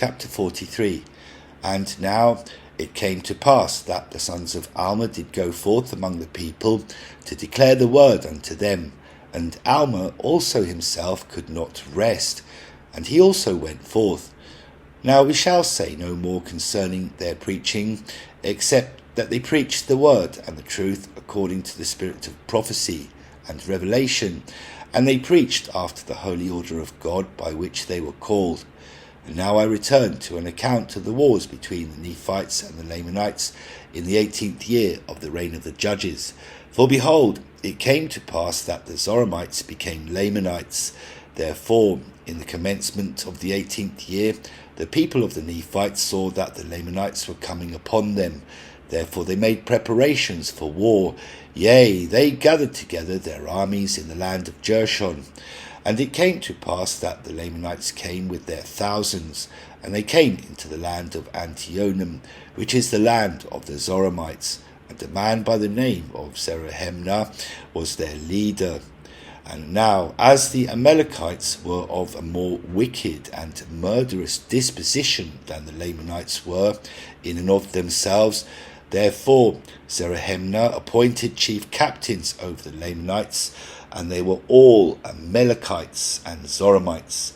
chapter 43. And now it came to pass that the sons of Alma did go forth among the people to declare the word unto them. And Alma also himself could not rest, and he also went forth. Now we shall say no more concerning their preaching, except that they preached the word and the truth according to the spirit of prophecy and revelation, and they preached after the holy order of God by which they were called. And now I return to an account of the wars between the Nephites and the Lamanites in the 18th year of the reign of the judges. For behold, it came to pass that the Zoramites became Lamanites. Therefore, in the commencement of the 18th year, the people of the Nephites saw that the Lamanites were coming upon them. Therefore they made preparations for war. Yea, they gathered together their armies in the land of Jershon. And it came to pass that the Lamanites came with their thousands, and they came into the land of Antionum, which is the land of the Zoramites. And a man by the name of Zarahemnah was their leader. And now, as the Amalekites were of a more wicked and murderous disposition than the Lamanites were in and of themselves, therefore Zarahemnah appointed chief captains over the Lamanites, and they were all Amalekites and Zoramites.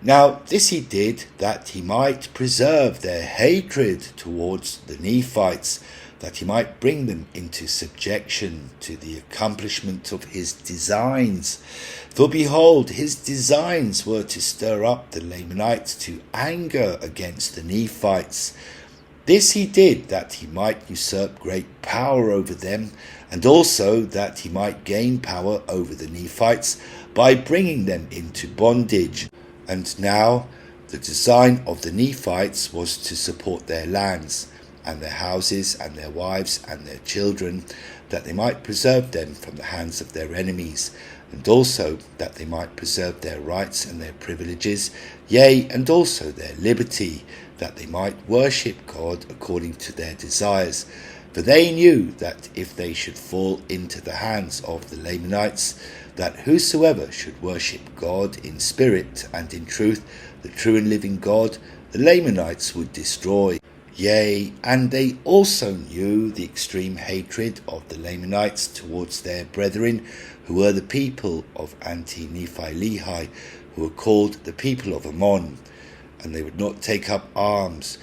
Now this he did that he might preserve their hatred towards the Nephites, that he might bring them into subjection to the accomplishment of his designs. For behold, his designs were to stir up the Lamanites to anger against the Nephites. This he did that he might usurp great power over them, and also that he might gain power over the Nephites by bringing them into bondage. And now the design of the Nephites was to support their lands, and their houses, and their wives, and their children, that they might preserve them from the hands of their enemies, and also that they might preserve their rights and their privileges, yea, and also their liberty, that they might worship God according to their desires. For they knew that if they should fall into the hands of the Lamanites, that whosoever should worship God in spirit and in truth, the true and living God, the Lamanites would destroy. Yea, and they also knew the extreme hatred of the Lamanites towards their brethren, who were the people of Anti-Nephi-Lehi, who were called the people of Ammon, and they would not take up arms.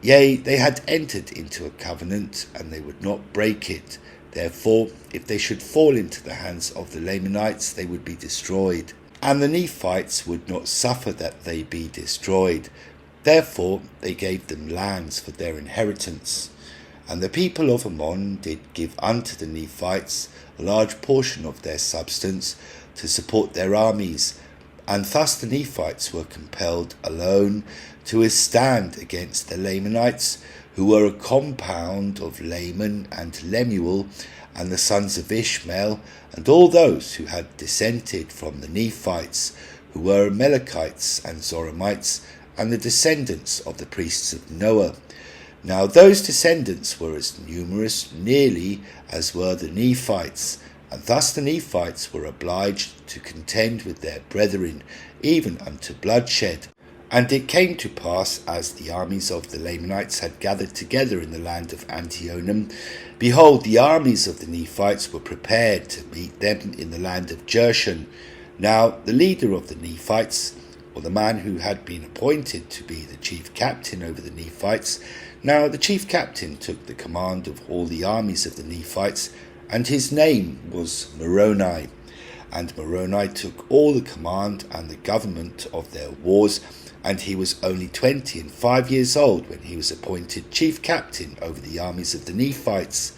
Yea, they had entered into a covenant, and they would not break it. Therefore, if they should fall into the hands of the Lamanites, they would be destroyed. And the Nephites would not suffer that they be destroyed. Therefore they gave them lands for their inheritance. And the people of Ammon did give unto the Nephites a large portion of their substance to support their armies. And thus the Nephites were compelled alone to withstand against the Lamanites, who were a compound of Laman and Lemuel, and the sons of Ishmael, and all those who had dissented from the Nephites, who were Amalekites and Zoramites, and the descendants of the priests of Noah. Now those descendants were as numerous nearly as were the Nephites, and thus the Nephites were obliged to contend with their brethren, even unto bloodshed. And it came to pass, as the armies of the Lamanites had gathered together in the land of Antionum, behold, the armies of the Nephites were prepared to meet them in the land of Jershon. Now the leader of the Nephites, or the man who had been appointed to be the chief captain over the Nephites, now the chief captain took the command of all the armies of the Nephites, and his name was Moroni. And Moroni took all the command and the government of their wars, and he was only 25 years old when he was appointed chief captain over the armies of the Nephites.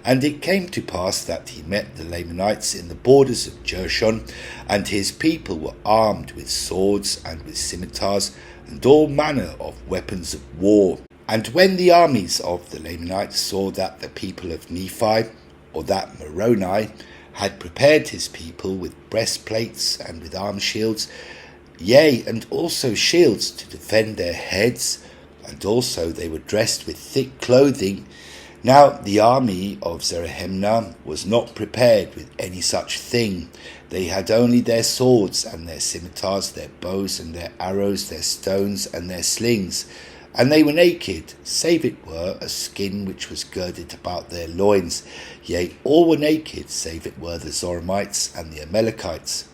And it came to pass that he met the Lamanites in the borders of Jershon, and his people were armed with swords and with scimitars and all manner of weapons of war. And when the armies of the Lamanites saw that the people of Nephi, or that Moroni, had prepared his people with breastplates and with arm shields, yea, and also shields to defend their heads, and also they were dressed with thick clothing, now the army of Zarahemnah was not prepared with any such thing. They had only their swords and their scimitars, their bows and their arrows, their stones and their slings. And they were naked, save it were a skin which was girded about their loins. Yea, all were naked, save it were the Zoramites and the Amalekites.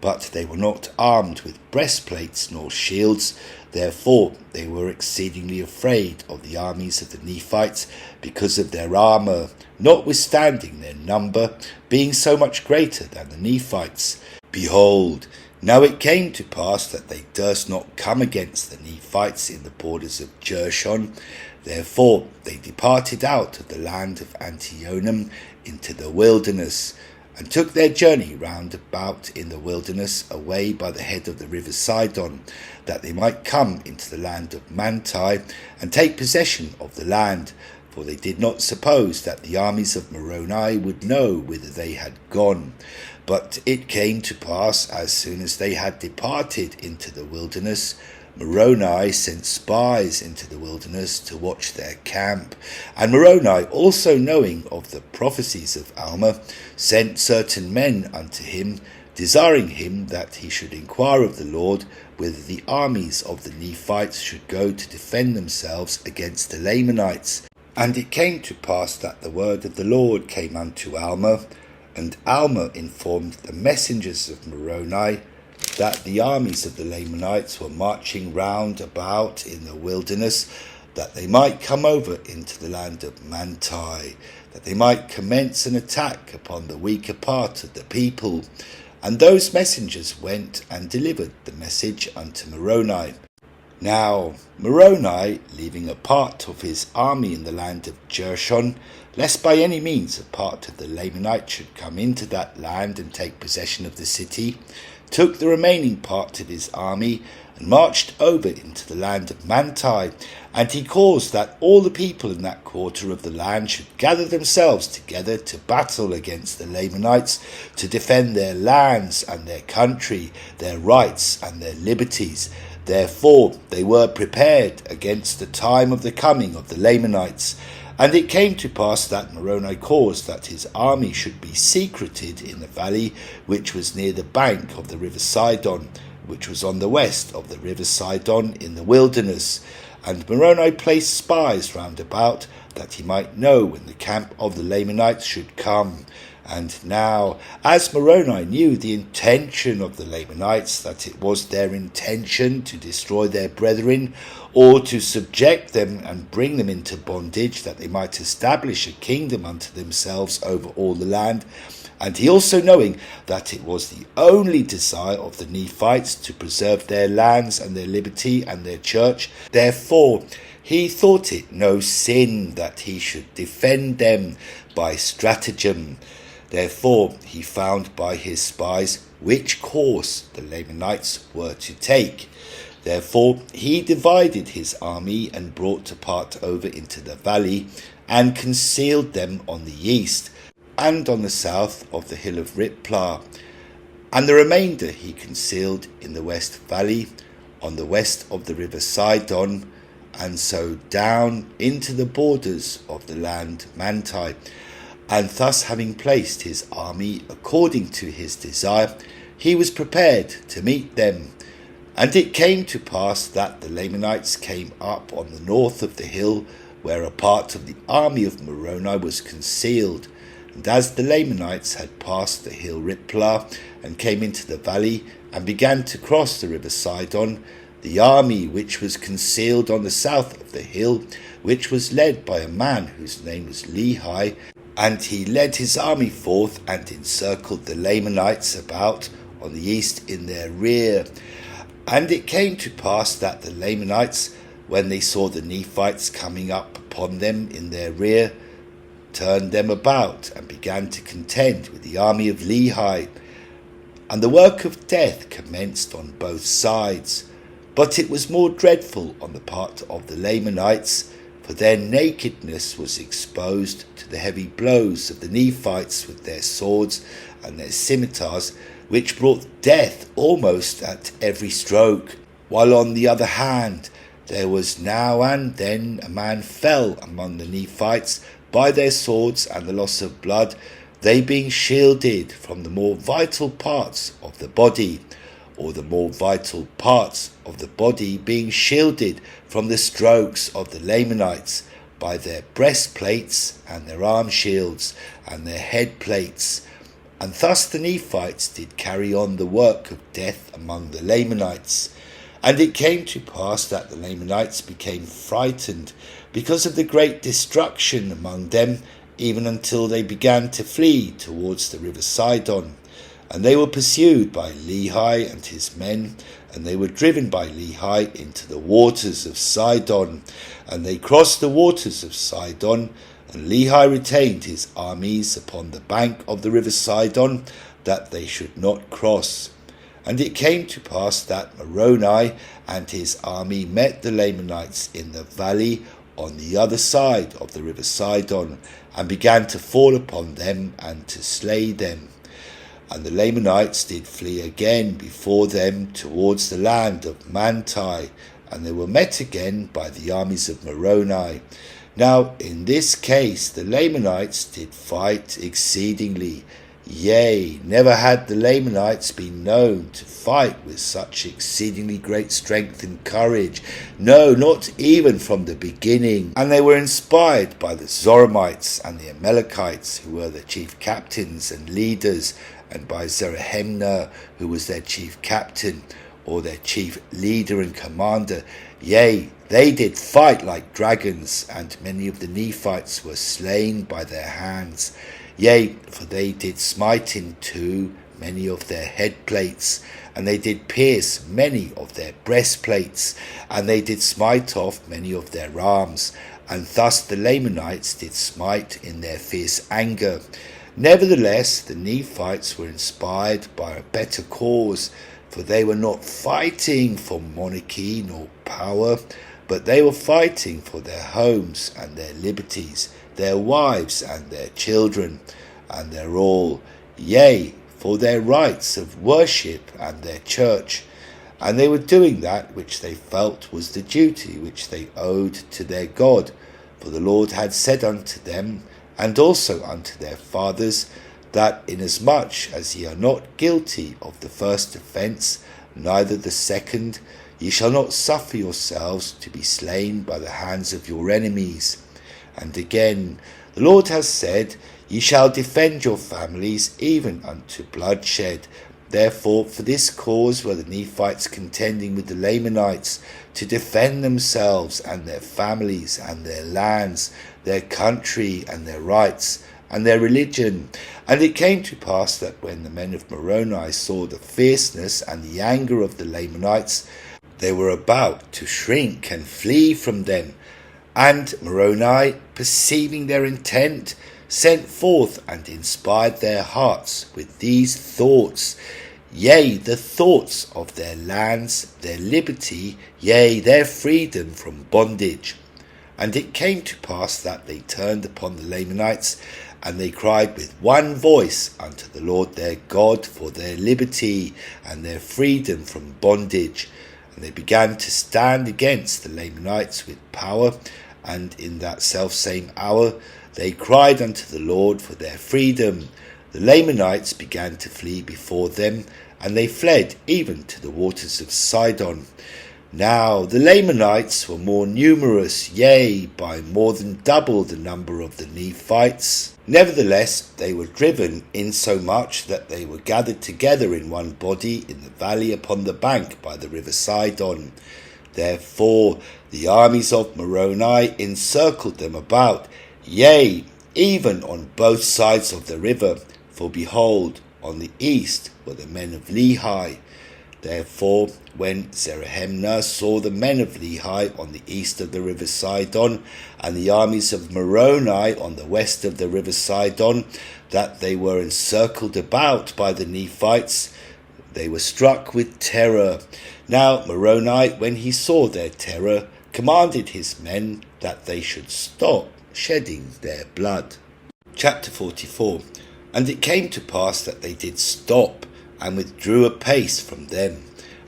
But they were not armed with breastplates nor shields. Therefore they were exceedingly afraid of the armies of the Nephites, because of their armour, notwithstanding their number being so much greater than the Nephites. Behold, now it came to pass that they durst not come against the Nephites in the borders of Jershon. Therefore they departed out of the land of Antionum into the wilderness, and took their journey round about in the wilderness away by the head of the river Sidon, that they might come into the land of Manti, and take possession of the land. For they did not suppose that the armies of Moroni would know whither they had gone. But it came to pass, as soon as they had departed into the wilderness, Moroni sent spies into the wilderness to watch their camp. And Moroni, also knowing of the prophecies of Alma, sent certain men unto him, desiring him that he should inquire of the Lord whither the armies of the Nephites should go to defend themselves against the Lamanites. And it came to pass that the word of the Lord came unto Alma, and Alma informed the messengers of Moroni that the armies of the Lamanites were marching round about in the wilderness, that they might come over into the land of Manti, that they might commence an attack upon the weaker part of the people. And those messengers went and delivered the message unto Moroni. Now Moroni, leaving a part of his army in the land of Jershon, lest by any means a part of the Lamanites should come into that land and take possession of the city, took the remaining part of his army and marched over into the land of Manti, and he caused that all the people in that quarter of the land should gather themselves together to battle against the Lamanites, to defend their lands and their country, their rights and their liberties. Therefore they were prepared against the time of the coming of the Lamanites. And it came to pass that Moroni caused that his army should be secreted in the valley which was near the bank of the river Sidon, which was on the west of the river Sidon in the wilderness. And Moroni placed spies round about, that he might know when the camp of the Lamanites should come. And now, as Moroni knew the intention of the Lamanites, that it was their intention to destroy their brethren, or to subject them and bring them into bondage, that they might establish a kingdom unto themselves over all the land, and he also knowing that it was the only desire of the Nephites to preserve their lands and their liberty and their church, therefore he thought it no sin that he should defend them by stratagem. Therefore he found by his spies which course the Lamanites were to take. Therefore he divided his army and brought a part over into the valley, and concealed them on the east and on the south of the hill of Riplah. And the remainder he concealed in the west valley, on the west of the river Sidon, and so down into the borders of the land Manti. And thus having placed his army according to his desire, he was prepared to meet them. And it came to pass that the Lamanites came up on the north of the hill, where a part of the army of Moroni was concealed. And as the Lamanites had passed the hill Riplah, and came into the valley, and began to cross the river Sidon, the army which was concealed on the south of the hill, which was led by a man whose name was Lehi, and he led his army forth and encircled the Lamanites about on the east in their rear. And it came to pass that the Lamanites, when they saw the Nephites coming up upon them in their rear, turned them about and began to contend with the army of Lehi. And the work of death commenced on both sides. But it was more dreadful on the part of the Lamanites, for their nakedness was exposed to the heavy blows of the Nephites with their swords and their scimitars, which brought death almost at every stroke. While on the other hand there was now and then a man fell among the Nephites by their swords and the loss of blood, they being shielded from the more vital parts of the body, or the more vital parts of the body being shielded from the strokes of the Lamanites by their breastplates and their arm shields and their head plates. And thus the Nephites did carry on the work of death among the Lamanites. And it came to pass that the Lamanites became frightened because of the great destruction among them, even until they began to flee towards the river Sidon. And they were pursued by Lehi and his men, and they were driven by Lehi into the waters of Sidon. And they crossed the waters of Sidon, and Lehi retained his armies upon the bank of the river Sidon, that they should not cross. And it came to pass that Moroni and his army met the Lamanites in the valley on the other side of the river Sidon, and began to fall upon them and to slay them. And the Lamanites did flee again before them towards the land of Manti, and they were met again by the armies of Moroni. Now in this case the Lamanites did fight exceedingly. Yea, never had the Lamanites been known to fight with such exceedingly great strength and courage, no, not even from the beginning. And they were inspired by the Zoramites and the Amalekites, who were the chief captains and leaders, and by Zarahemnah, who was their chief captain, or their chief leader and commander. Yea, they did fight like dragons, and many of the Nephites were slain by their hands. Yea, for they did smite in two many of their head plates, and they did pierce many of their breastplates, and they did smite off many of their arms. And thus the Lamanites did smite in their fierce anger. Nevertheless, the Nephites were inspired by a better cause, for they were not fighting for monarchy nor power, but they were fighting for their homes and their liberties, their wives and their children, and their all, yea, for their rights of worship and their church. And they were doing that which they felt was the duty which they owed to their God. For the Lord had said unto them, and also unto their fathers, that inasmuch as ye are not guilty of the first offence, neither the second, ye shall not suffer yourselves to be slain by the hands of your enemies. And again, the Lord has said, Ye shall defend your families even unto bloodshed. Therefore, for this cause were the Nephites contending with the Lamanites, to defend themselves and their families and their lands, their country and their rights and their religion. And it came to pass that when the men of Moroni saw the fierceness and the anger of the Lamanites, they were about to shrink and flee from them. And Moroni, perceiving their intent, sent forth and inspired their hearts with these thoughts, yea, the thoughts of their lands, their liberty, yea, their freedom from bondage. And it came to pass that they turned upon the Lamanites, and they cried with one voice unto the Lord their God for their liberty and their freedom from bondage. And they began to stand against the Lamanites with power, and in that selfsame hour they cried unto the Lord for their freedom. The Lamanites began to flee before them, and they fled even to the waters of Sidon. Now the Lamanites were more numerous, yea, by more than double the number of the Nephites. Nevertheless, they were driven insomuch that they were gathered together in one body in the valley upon the bank by the river Sidon. Therefore the armies of Moroni encircled them about, yea, even on both sides of the river. For behold, on the east were the men of Lehi. Therefore, when Zarahemnah saw the men of Lehi on the east of the river Sidon, and the armies of Moroni on the west of the river Sidon, that they were encircled about by the Nephites, they were struck with terror. Now Moroni, when he saw their terror, commanded his men that they should stop shedding their blood. Chapter 44. And it came to pass that they did stop, and withdrew apace from them.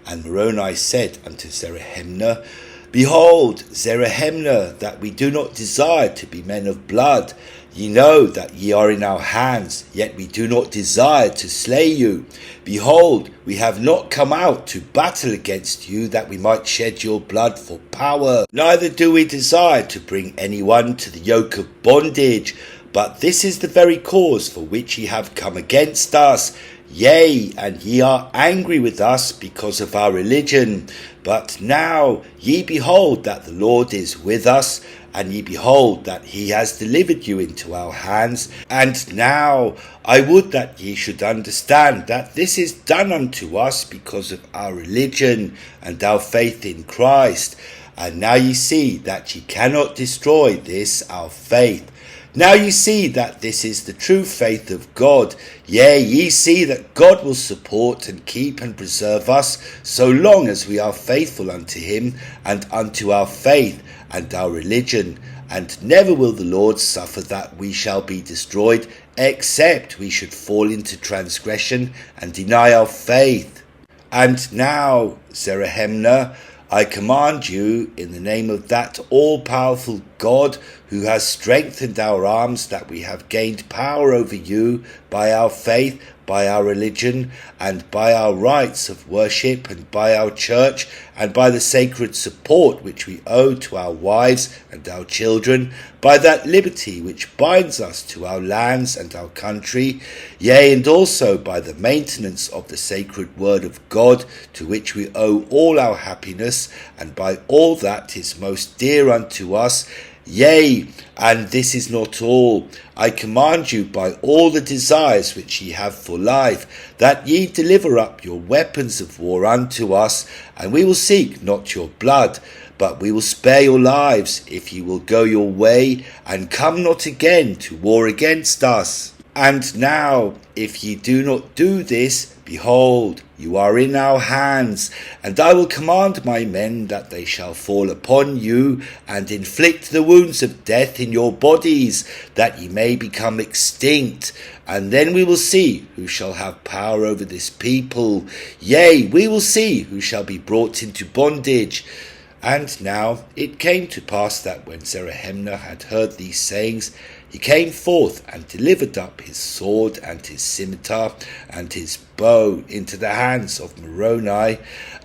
And Moroni said unto Zarahemnah, Behold, Zarahemnah, that we do not desire to be men of blood. Ye know that ye are in our hands, yet we do not desire to slay you. Behold, we have not come out to battle against you, that we might shed your blood for power. Neither do we desire to bring anyone to the yoke of bondage, but this is the very cause for which ye have come against us. Yea, and ye are angry with us because of our religion. But now ye behold that the Lord is with us, and ye behold that he has delivered you into our hands. And now I would that ye should understand that this is done unto us because of our religion and our faith in Christ. And now ye see that ye cannot destroy this our faith. Now ye see that this is the true faith of God. Yea, ye see that God will support and keep and preserve us, so long as we are faithful unto him and unto our faith and our religion. And never will the Lord suffer that we shall be destroyed, except we should fall into transgression and deny our faith. And now, Zarahemnah, I command you in the name of that all-powerful God who has strengthened our arms, that we have gained power over you by our faith, by our religion, and by our rites of worship, and by our church, and by the sacred support which we owe to our wives and our children, by that liberty which binds us to our lands and our country, yea, and also by the maintenance of the sacred word of God, to which we owe all our happiness, and by all that is most dear unto us. Yea, and this is not all. I command you by all the desires which ye have for life, that ye deliver up your weapons of war unto us, and we will seek not your blood, but we will spare your lives, if ye will go your way, and come not again to war against us. And now, if ye do not do this, behold, you are in our hands, and I will command my men that they shall fall upon you, and inflict the wounds of death in your bodies, that ye may become extinct. And then we will see who shall have power over this people. Yea, we will see who shall be brought into bondage. And now it came to pass that when Zarahemnah had heard these sayings, he came forth and delivered up his sword and his scimitar and his bow into the hands of Moroni,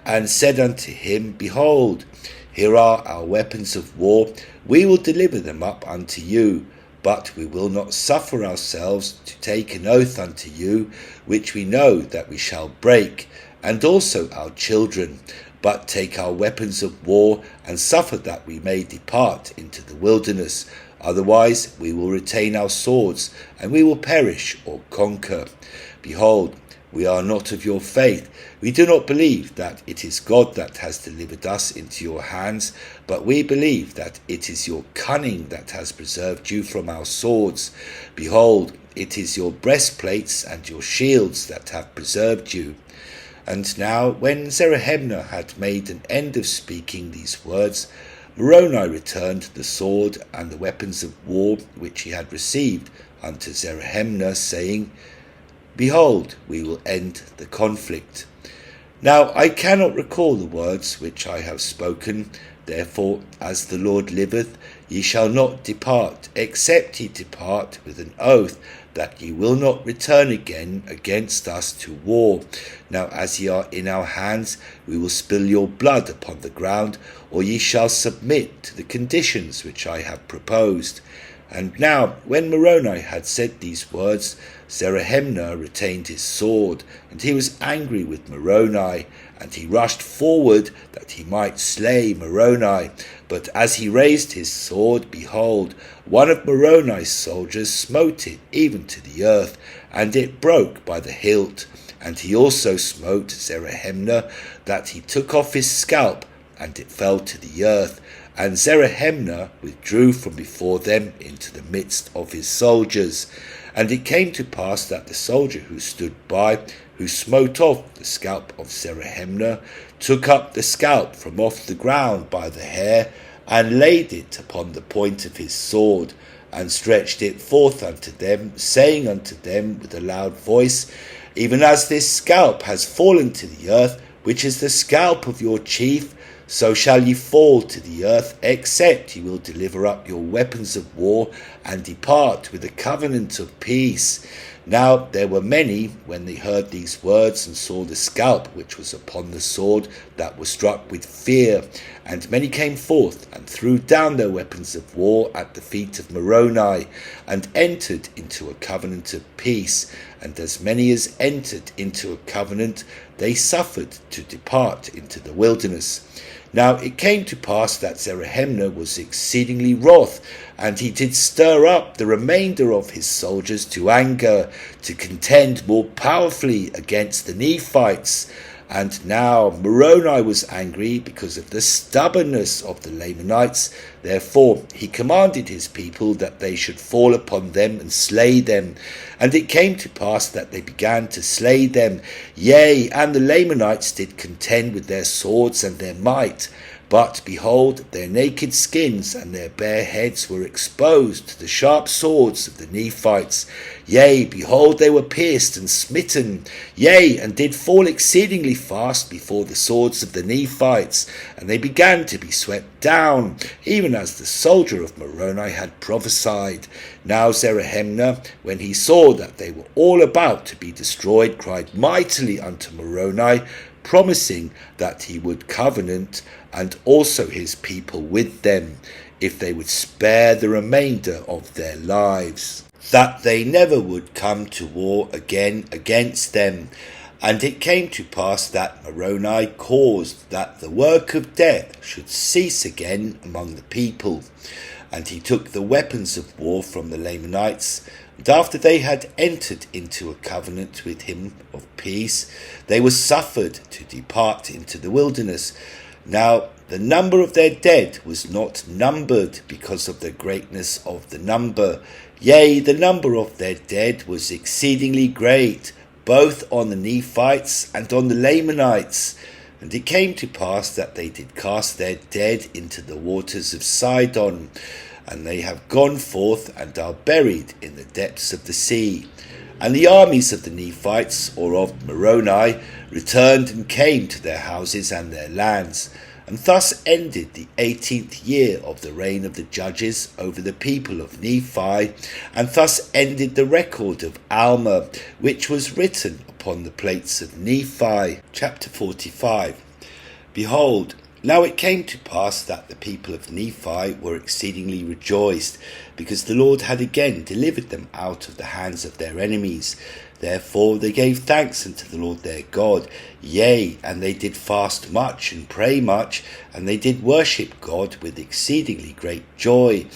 and said unto him, Behold, here are our weapons of war, we will deliver them up unto you, but we will not suffer ourselves to take an oath unto you, which we know that we shall break, and also our children, but take our weapons of war, and suffer that we may depart into the wilderness. Otherwise we will retain our swords, and we will perish or conquer. Behold, we are not of your faith. We do not believe that it is God that has delivered us into your hands, but we believe that it is your cunning that has preserved you from our swords. Behold, it is your breastplates and your shields that have preserved you. And now, when Zarahemnah had made an end of speaking these words, Moroni returned the sword and the weapons of war which he had received unto Zarahemnah, saying, Behold, we will end the conflict. Now I cannot recall the words which I have spoken, therefore, as the Lord liveth, ye shall not depart, except ye depart with an oath, that ye will not return again against us to war. Now as ye are in our hands, we will spill your blood upon the ground, or ye shall submit to the conditions which I have proposed. And now, when Moroni had said these words, Zarahemnah retained his sword, and he was angry with Moroni, and he rushed forward that he might slay Moroni. But as he raised his sword, behold, one of Moroni's soldiers smote it even to the earth, and it broke by the hilt. And he also smote Zarahemnah, that he took off his scalp, and it fell to the earth. And Zarahemnah withdrew from before them into the midst of his soldiers. And it came to pass that the soldier who stood by, who smote off the scalp of Zarahemnah, took up the scalp from off the ground by the hair, and laid it upon the point of his sword, and stretched it forth unto them, saying unto them with a loud voice, Even as this scalp has fallen to the earth, which is the scalp of your chief, so shall ye fall to the earth, except ye will deliver up your weapons of war, and depart with a covenant of peace. Now there were many, when they heard these words, and saw the scalp which was upon the sword, that were struck with fear. And many came forth, and threw down their weapons of war at the feet of Moroni, and entered into a covenant of peace. And as many as entered into a covenant, they suffered to depart into the wilderness. Now it came to pass that Zarahemnah was exceedingly wroth, and he did stir up the remainder of his soldiers to anger, to contend more powerfully against the Nephites. And now Moroni was angry because of the stubbornness of the Lamanites. Therefore he commanded his people that they should fall upon them and slay them. And it came to pass that they began to slay them. Yea, and the Lamanites did contend with their swords and their might. But behold, their naked skins and their bare heads were exposed to the sharp swords of the Nephites. Yea, behold, they were pierced and smitten. Yea, and did fall exceedingly fast before the swords of the Nephites. And they began to be swept down, even as the soldier of Moroni had prophesied. Now Zarahemnah, when he saw that they were all about to be destroyed, cried mightily unto Moroni, promising that he would covenant, and also his people with them, if they would spare the remainder of their lives, that they never would come to war again against them. And it came to pass that Moroni caused that the work of death should cease again among the people. And he took the weapons of war from the Lamanites, and after they had entered into a covenant with him of peace, they were suffered to depart into the wilderness. Now the number of their dead was not numbered because of the greatness of the number. Yea, the number of their dead was exceedingly great, both on the Nephites and on the Lamanites. And it came to pass that they did cast their dead into the waters of Sidon, and they have gone forth and are buried in the depths of the sea. And the armies of the Nephites, or of Moroni, returned and came to their houses and their lands. And thus ended the 18th year of the reign of the judges over the people of Nephi, and thus ended the record of Alma, which was written upon the plates of Nephi. Chapter 45. Behold, now it came to pass that the people of Nephi were exceedingly rejoiced, because the Lord had again delivered them out of the hands of their enemies. Therefore they gave thanks unto the Lord their God. Yea, and they did fast much and pray much, and they did worship God with exceedingly great joy.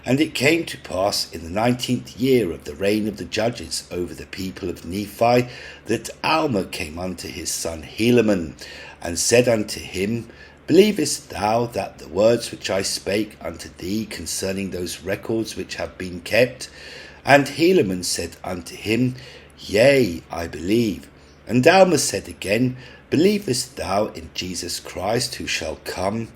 And it came to pass in the 19th year of the reign of the judges over the people of Nephi, that Alma came unto his son Helaman, and said unto him, Believest thou that the words which I spake unto thee concerning those records which have been kept? And Helaman said unto him, Yea, I believe. And Alma said again, Believest thou in Jesus Christ, who shall come?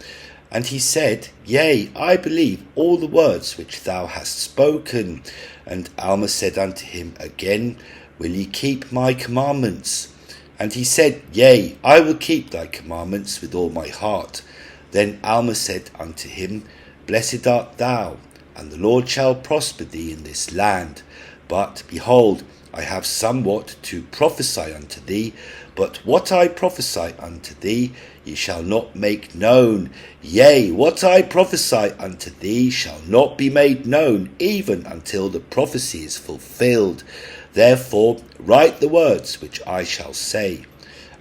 And he said, Yea, I believe all the words which thou hast spoken. And Alma said unto him again, Will ye keep my commandments? And he said, Yea, I will keep thy commandments with all my heart. Then Alma said unto him, Blessed art thou, and the Lord shall prosper thee in this land. But, behold, I have somewhat to prophesy unto thee, but what I prophesy unto thee ye shall not make known. Yea, what I prophesy unto thee shall not be made known, even until the prophecy is fulfilled. Therefore write the words which I shall say.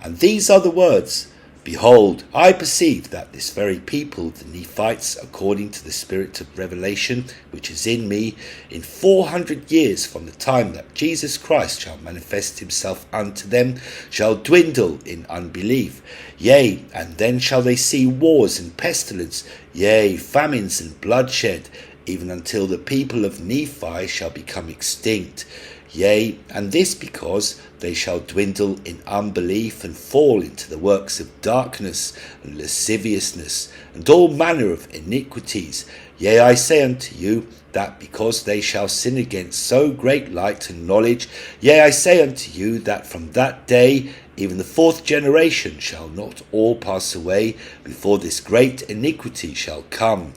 And these are the words, Behold, I perceive that this very people, the Nephites, according to the spirit of revelation which is in me, in 400 years from the time that Jesus Christ shall manifest himself unto them, shall dwindle in unbelief. Yea, and then shall they see wars and pestilence, yea, famines and bloodshed, even until the people of Nephi shall become extinct. Yea, and this because they shall dwindle in unbelief, and fall into the works of darkness and lasciviousness, and all manner of iniquities. Yea, I say unto you, that because they shall sin against so great light and knowledge, yea, I say unto you, that from that day even the fourth generation shall not all pass away before this great iniquity shall come.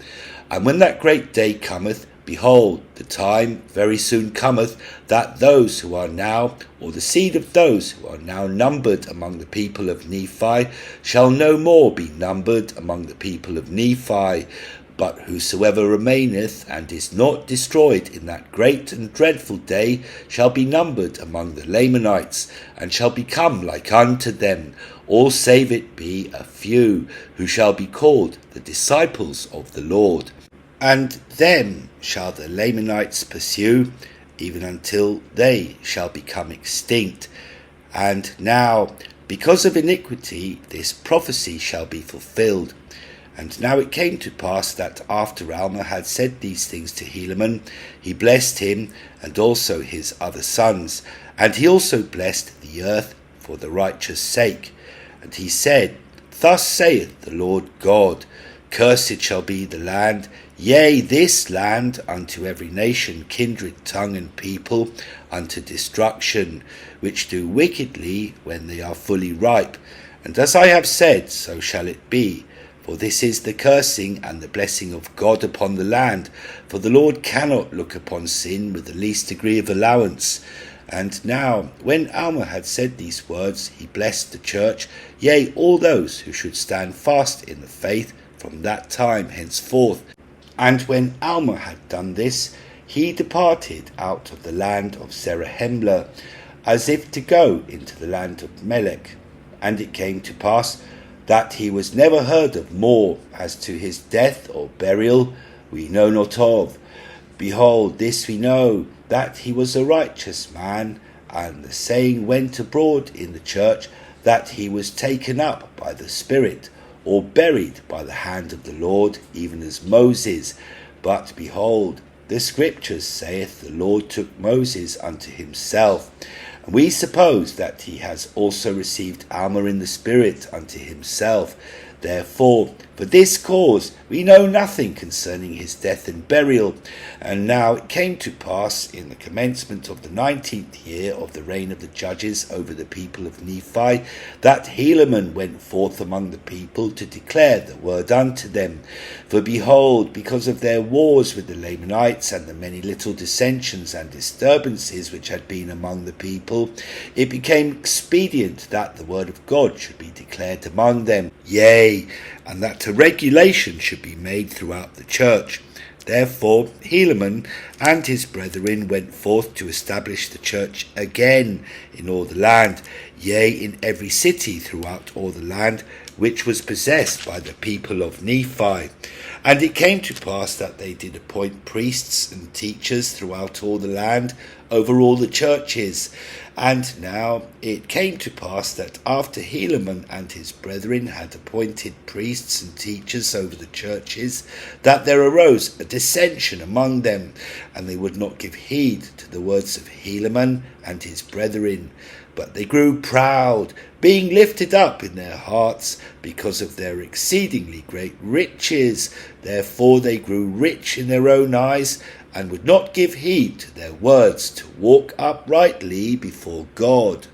And when that great day cometh, behold, the time very soon cometh, that those who are now, or the seed of those who are now numbered among the people of Nephi, shall no more be numbered among the people of Nephi. But whosoever remaineth and is not destroyed in that great and dreadful day shall be numbered among the Lamanites, and shall become like unto them, all save it be a few, who shall be called the disciples of the Lord. And them shall the Lamanites pursue, even until they shall become extinct. And now, because of iniquity, this prophecy shall be fulfilled. And now it came to pass that after Alma had said these things to Helaman, he blessed him and also his other sons, and he also blessed the earth for the righteous sake. And he said, Thus saith the Lord God, Cursed shall be the land, yea, this land, unto every nation, kindred, tongue, and people, unto destruction, which do wickedly when they are fully ripe. And as I have said, so shall it be. For this is the cursing and the blessing of God upon the land. For the Lord cannot look upon sin with the least degree of allowance. And now, when Alma had said these words, he blessed the church, yea, all those who should stand fast in the faith from that time henceforth. And when Alma had done this, he departed out of the land of Zarahemla, as if to go into the land of Melech. And it came to pass that he was never heard of more. As to his death or burial we know not of. Behold, this we know, that he was a righteous man, and the saying went abroad in the church, that he was taken up by the Spirit, or buried by the hand of the Lord, even as Moses. But behold, the Scriptures saith the Lord took Moses unto himself. And we suppose that he has also received Alma in the Spirit unto himself. Therefore, for this cause we know nothing concerning his death and burial. And now it came to pass in the commencement of the 19th year of the reign of the judges over the people of Nephi, that Helaman went forth among the people to declare the word unto them. For behold, because of their wars with the Lamanites and the many little dissensions and disturbances which had been among the people, it became expedient that the word of God should be declared among them. Yea, and that a regulation should be made throughout the church. Therefore Helaman and his brethren went forth to establish the church again in all the land, yea, in every city throughout all the land, which was possessed by the people of Nephi. And it came to pass that they did appoint priests and teachers throughout all the land, over all the churches. And now it came to pass that after Helaman and his brethren had appointed priests and teachers over the churches, that there arose a dissension among them, and they would not give heed to the words of Helaman and his brethren. But they grew proud, being lifted up in their hearts because of their exceedingly great riches. Therefore they grew rich in their own eyes, and would not give heed to their words to walk uprightly before God.